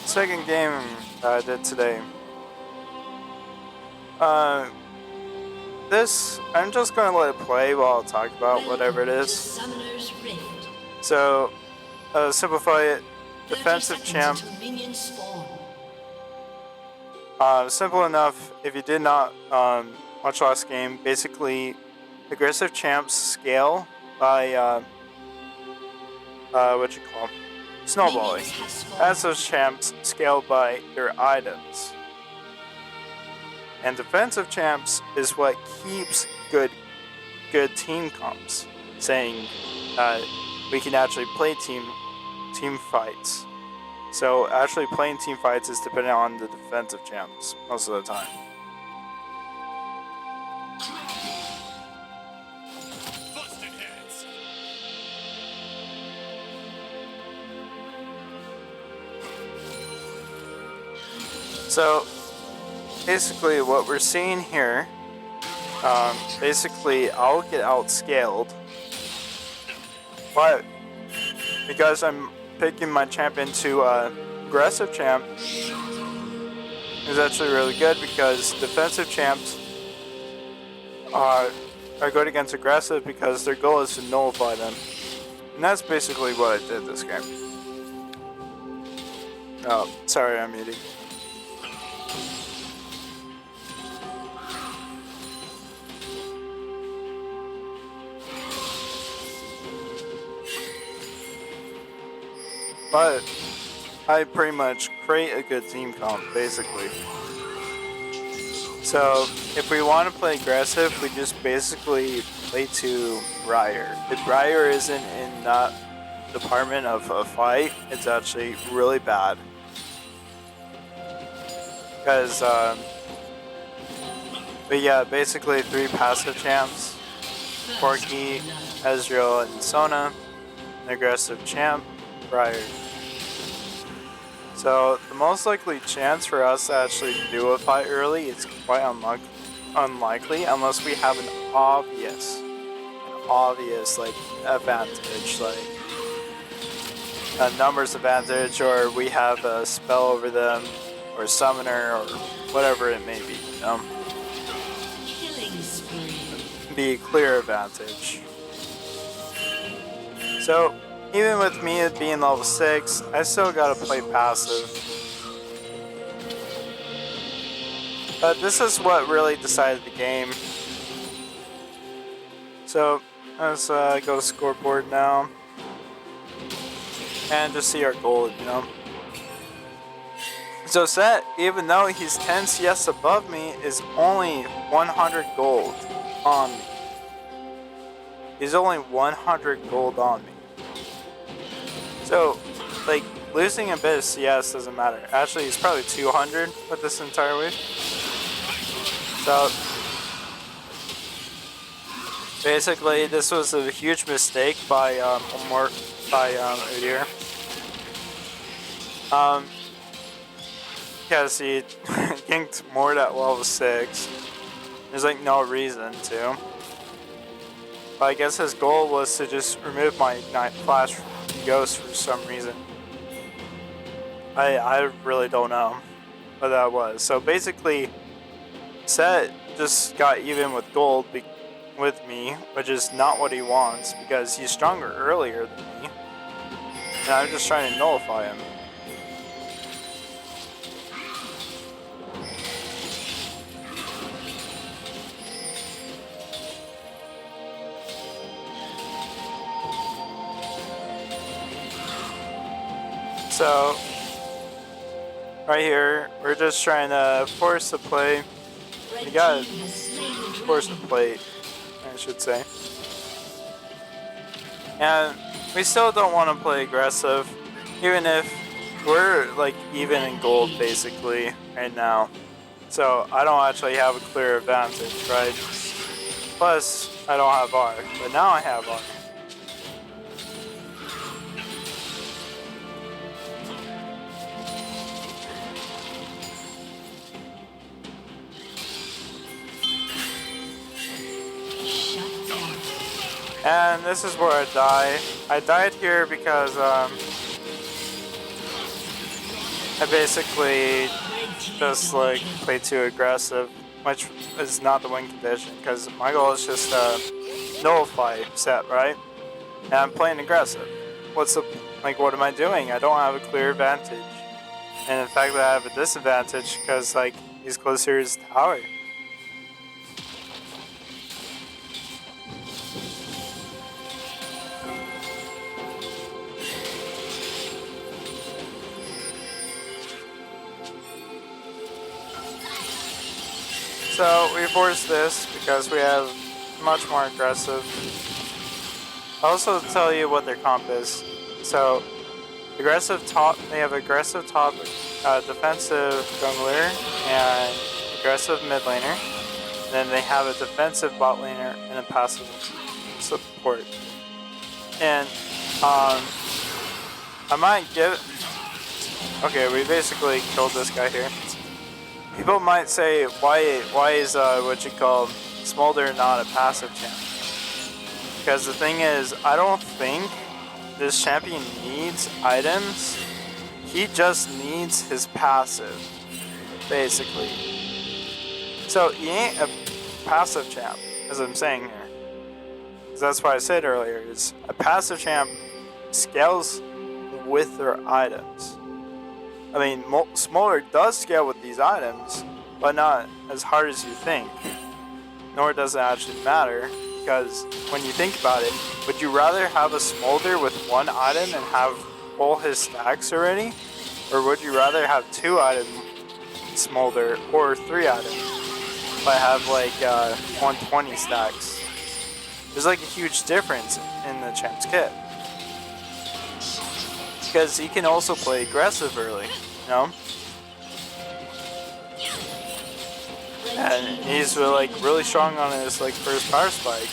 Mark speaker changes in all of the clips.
Speaker 1: second game I did today. Uh, this I'm just gonna let it play while I'll talk about whatever it is. So, simplify it. Defensive champ. Simple enough. If you did not watch last game, basically, aggressive champs scale by what you call snowballing. As those champs scale by their items. And defensive champs is what keeps good team comps, saying we can actually play team fights. So actually playing team fights is dependent on the defensive champs most of the time. So basically what we're seeing here, basically I'll get outscaled, but because I'm picking my champion to aggressive champ is actually really good, because defensive champs are good against aggressive because their goal is to nullify them. And that's basically what I did this game. Oh, sorry, I'm eating. But I pretty much create a good team comp, basically. So if we want to play aggressive, we just basically play to Briar. If Briar isn't in that department of a fight, it's actually really bad. Because, but yeah, basically 3 passive champs: Corki, Ezreal, and Sona. An aggressive champ, Briar. So the most likely chance for us to actually do a fight early is quite unlikely unless we have an obvious like advantage, like a numbers advantage, or we have a spell over them, or a summoner, or whatever it may be, you know? Be a clear advantage. So even with me being level 6, I still gotta play passive. But this is what really decided the game. So let's go to scoreboard now. And just see our gold, you know. So Sett, even though he's 10 CS above me, is only 100 gold on me. He's only 100 gold on me. So, like, losing a bit of CS doesn't matter. Actually, he's probably 200 with this entire week. So, basically, this was a huge mistake by Udyr. Because he ganked Mort at level 6. There's like no reason to. But I guess his goal was to just remove my Ignite Flash Ghost for some reason. I really don't know what that was. So basically, Sett just got even with gold with me, which is not what he wants, because he's stronger earlier than me. And I'm just trying to nullify him. So, right here, we're just trying to force the play. You gotta force the play, I should say. And we still don't want to play aggressive, even if we're like even in gold basically right now. So I don't actually have a clear advantage, right? Plus, I don't have R, but now I have R. And this is where I die. I died here because I basically just like play too aggressive, which is not the win condition, because my goal is just to nullify Sett, right? And I'm playing aggressive. What am I doing? I don't have a clear advantage. And in fact, I have a disadvantage because like he's closer to his tower. So we force this because we have much more aggressive. I'll also tell you what their comp is. So aggressive top, they have aggressive top, defensive jungler, and aggressive mid laner. And then they have a defensive bot laner and a passive support. And I might give. Okay, we basically killed this guy here. People might say, why is Smolder not a passive champ? Because the thing is, I don't think this champion needs items. He just needs his passive, basically. So he ain't a passive champ, as I'm saying here. Because that's what I said earlier, is a passive champ scales with their items. I mean, Smolder does scale with these items, but not as hard as you think. Nor does it actually matter, because when you think about it, would you rather have a Smolder with one item and have all his stacks already? Or would you rather have 2 item Smolder or 3 items, but have like 120 stacks? There's like a huge difference in the champ's kit. Because he can also play aggressive early, you know? And he's really strong on his first power spike.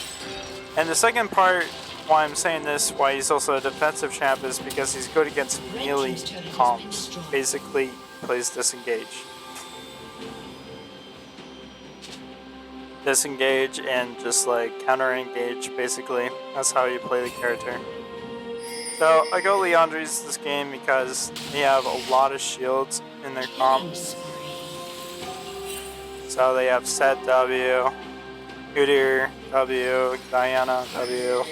Speaker 1: And the second part why I'm saying this, why he's also a defensive champ, is because he's good against melee comps. Basically, he plays disengage. Disengage and just counter engage, basically. That's how you play the character. So I go Leandri's this game because they have a lot of shields in their comp. So they have Sett W, Udyr W, Diana W,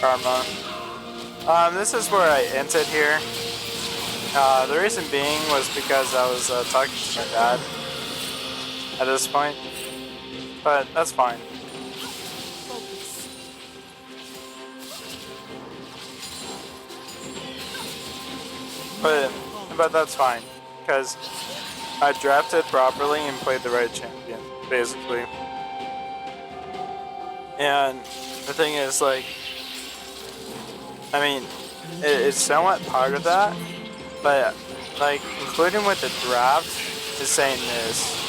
Speaker 1: Karma. This is where I ended here. The reason being was because I was talking to my dad at this point. But that's fine. But that's fine, because I drafted properly and played the right champion, basically. And the thing is, I mean, it's somewhat part of that, but including with the draft is saying this.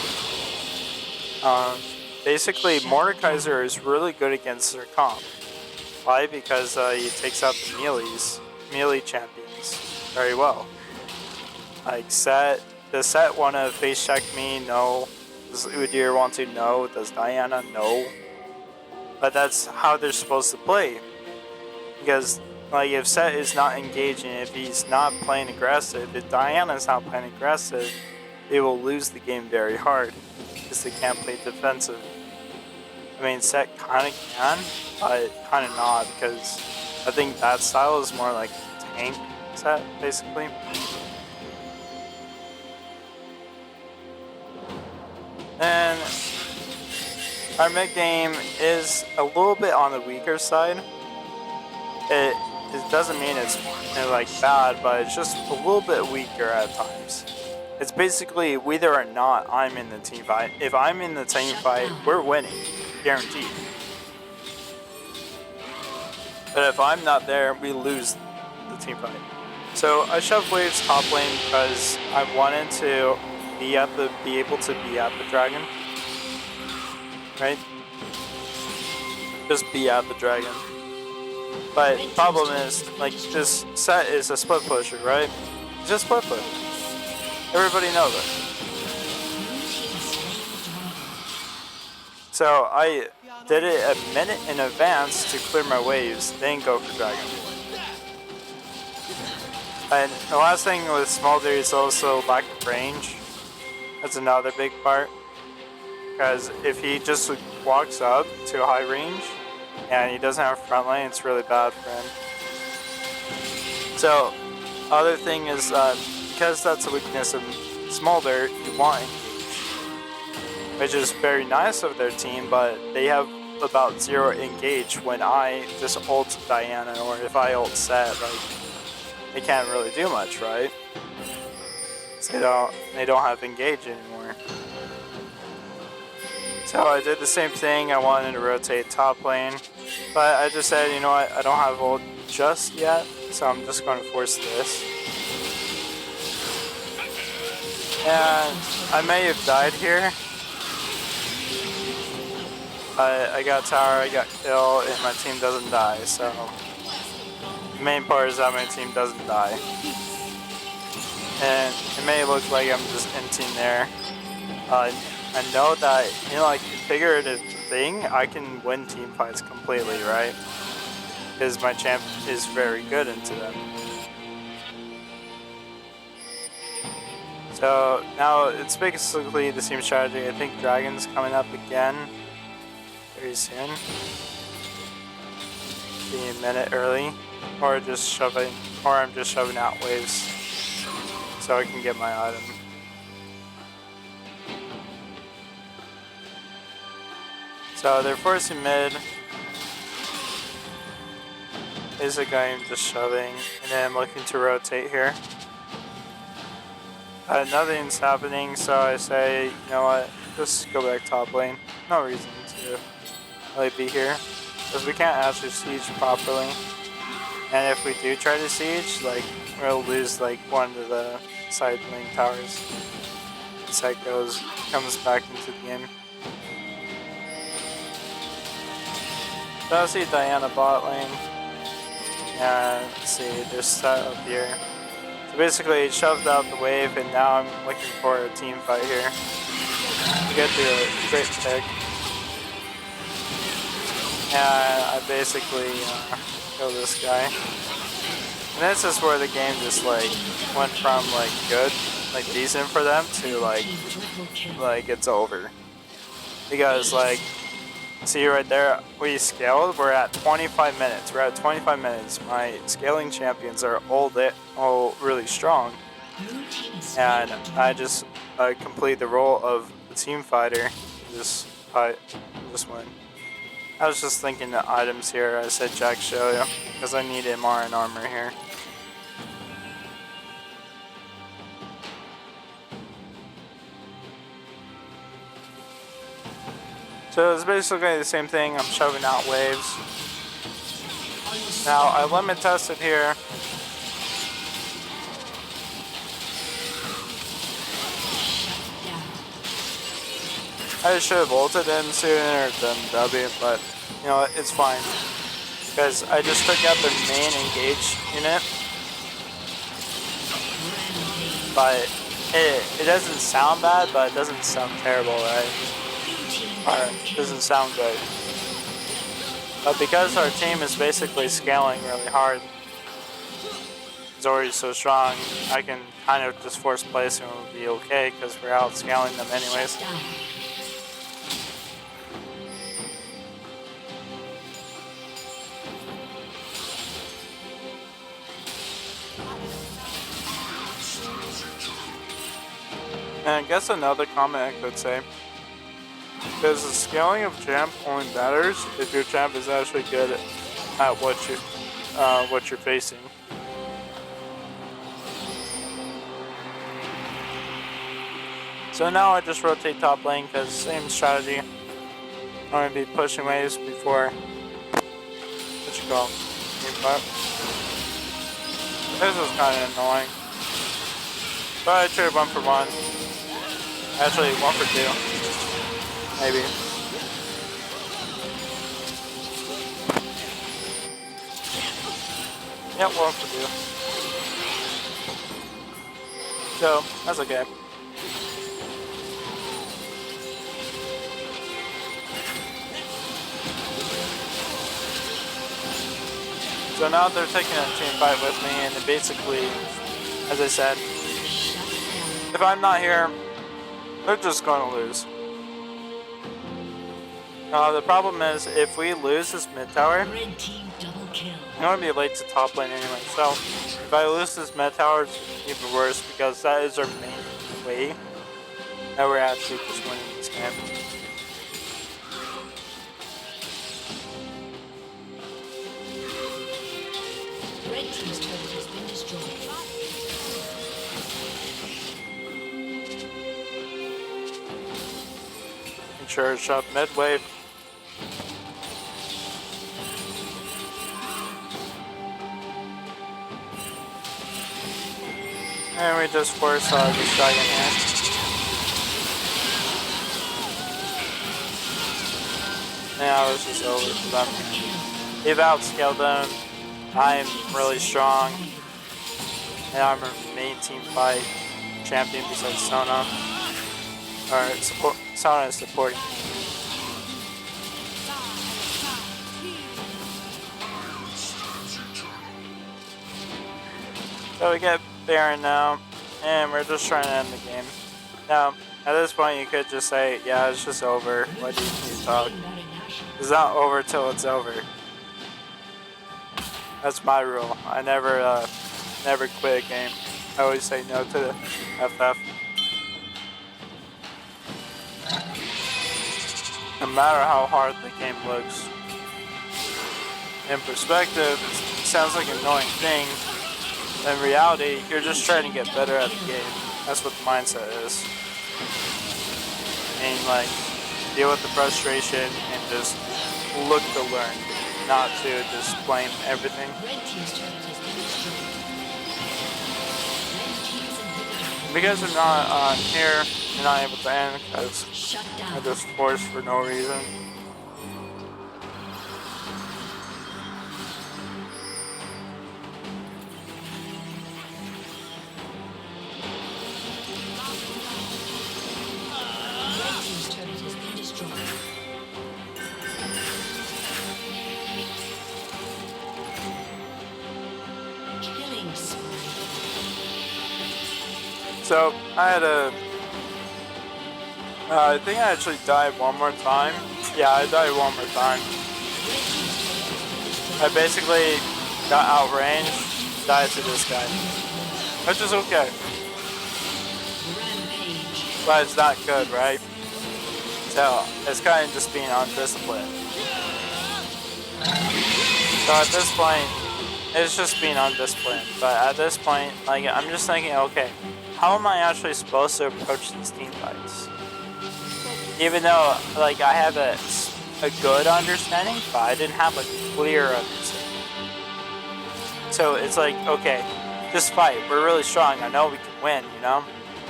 Speaker 1: Basically, Mordekaiser is really good against their comp. Why? Because he takes out the melee champions very well. Does Sett want to face check me? No. Does Udyr want to? No. Does Diana? No. But that's how they're supposed to play. Because, if Sett is not engaging, if he's not playing aggressive, if Diana's not playing aggressive, they will lose the game very hard. Because they can't play defensive. I mean, Sett kind of can, but kind of not, because I think that style is more like tank Sett, basically. And our mid game is a little bit on the weaker side. It doesn't mean it's bad, but it's just a little bit weaker at times. It's basically whether or not I'm in the team fight. If I'm in the team fight, we're winning. Guaranteed. But if I'm not there, we lose the team fight. So I shoved waves top lane because I wanted to be able to be at the dragon. Right? Just be at the dragon. But the problem is, this Sett is a split pusher, right? It's just split push. Everybody knows it. So I did it a minute in advance to clear my waves, then go for dragon. And the last thing with Smolder is also lack of range. That's another big part. Because if he just walks up to high range and he doesn't have front lane, it's really bad for him. So, other thing is because that's a weakness of Smolder, you want engage, which is very nice of their team, but they have about 0 engage when I just ult Diana, or if I ult Sett, like, they can't really do much, right? So they don't have engage anymore. So I did the same thing. I wanted to rotate top lane, but I just said, you know what, I don't have ult just yet, so I'm just going to force this. And I may have died here. I got tower, I got kill, and my team doesn't die, so the main part is that my team doesn't die. And it may look like I'm just inting there. I know that, you know, like, figurative thing, I can win team fights completely, right? Because my champ is very good into them. So now it's basically the same strategy. I think Dragon's coming up again very soon. Be a minute early, or just shoving, or I'm just shoving out waves so I can get my item. So they're forcing mid. Basically, I'm just shoving, and then I'm looking to rotate here. Nothing's happening, so I say, you know what, just go back top lane. No reason to really be here, because we can't actually siege properly. And if we do try to siege, like, we'll lose like one of the side lane towers. Sett comes back into the game. So I see Diana bot lane. And let's see, there's Sett up here. So basically, it shoved out the wave, and now I'm looking for a team fight here. We get the great pick. And I basically kill this guy. And this is where the game just like went from like good, like decent for them, to like it's over. Because like, see right there, we scaled, we're at 25 minutes. We're at 25 minutes. My scaling champions are all really strong. And I just complete the role of the team fighter. Just win. I was just thinking the items here. I said Jack show you, because I need MR and armor here. So it's basically the same thing. I'm shoving out waves. Now I limit tested here. I should have ulted in sooner than W, but you know, it's fine. Because I just took out their main engage unit. But it doesn't sound bad, but it doesn't sound terrible, right? It doesn't sound good. But because our team is basically scaling really hard, Zori's so strong, I can kind of just force place and it'll be okay because we're out scaling them anyways. And I guess another comment I could say, because the scaling of champ only matters if your champ is actually good at what you're facing. So now I just rotate top lane because same strategy. I'm going to be pushing waves before what you call game fight. This was kind of annoying, but I traded 1 for 1. Actually 1 for 2. Maybe. Yep, 1 for 2. So, that's okay. So now they're taking a team fight with me, and basically as I said, if I'm not here, they're just going to lose. The problem is, if we lose this mid tower, I'm going to be late to top lane anyway. So, if I lose this mid tower, it's even worse because that is our main way that we're actually just winning this game.
Speaker 2: Red team's turret has been destroyed.
Speaker 1: Charge up mid wave. And we just force this dragon here. Now it's just over for them. They've outscaled them. I'm really strong. And I'm a main team fight champion besides Sona. Or support. Sona is supporting. So we get Baron now, and we're just trying to end the game. Now, at this point, you could just say, "Yeah, it's just over. Why do you need to talk?" It's not over till it's over. That's my rule. I never quit a game. I always say no to the FF. No matter how hard the game looks. In perspective, it sounds like an annoying thing. In reality, you're just trying to get better at the game. That's what the mindset is. And like, deal with the frustration and just look to learn, not to just blame everything. Because you're not here, you're not able to end because I just forced for no reason. So I had I think I actually died one more time. Yeah, I died one more time. I basically got outranged, died to this guy, which is okay. But it's not good, right? So it's kind of just being undisciplined. So at this point, it's just being undisciplined. But at this point, like, I'm just thinking, okay, how am I actually supposed to approach these team fights? Even though, like, I have a good understanding, but I didn't have a clear understanding. So it's like, okay, this fight, we're really strong. I know we can win, you know?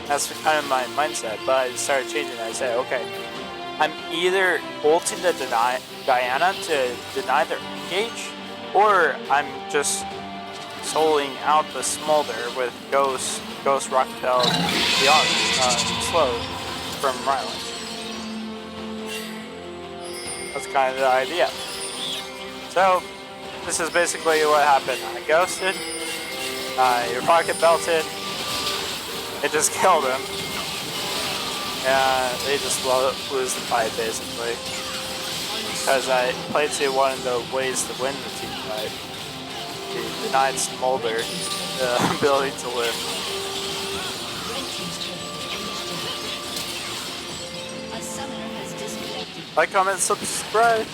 Speaker 1: That's kind of my mindset. But I started changing it. I said, okay, I'm either ulting the Diana to deny their engage, or I'm just soloing out the Smolder with Ghost Rocktail beyond slow from Ryland. That's kind of the idea. So this is basically what happened. I ghosted, your pocket belted, it just killed him. And they just lose the fight basically. Because I played to one of the ways to win the team fight. They denied Smolder the ability to live. Like, comment, subscribe.